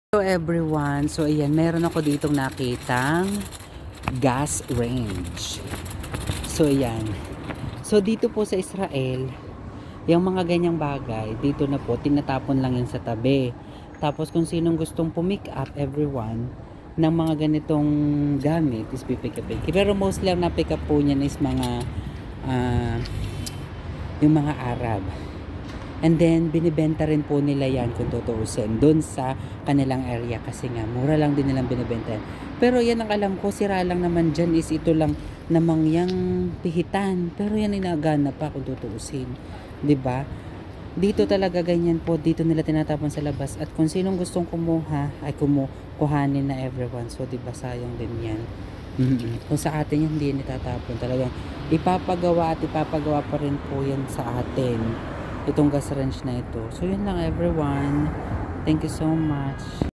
Hello everyone. So ayan, meron ako ditong nakitang gas range. So ayan. So dito po sa Israel, yung mga ganyang bagay, dito na po tinatapon lang yan sa tabi. Tapos kung sinong gustong pumick up everyone ng mga ganitong gamit is pipick up. Pero mostly ang na-pick up po niyan is mga yung mga Arab. And then, binibenta rin po nila yan kung tutuusin doon sa kanilang area kasi nga, mura lang din nilang binibenta yan. Pero yan ang alam ko, sira lang naman dyan is ito lang namang yang pihitan. Pero yan ay nagana pa kung tutuusin. 'Di ba? Dito talaga ganyan po, dito nila tinatapon sa labas. At kung sinong gustong kumuha, ay kuhanin na everyone. So, 'di ba sayang din yan. Kung sa atin yan, hindi yan itatapon. Talagang ipapagawa at ipapagawa pa rin po yan sa atin itong gas range na ito. So yun lang everyone. Thank you so much.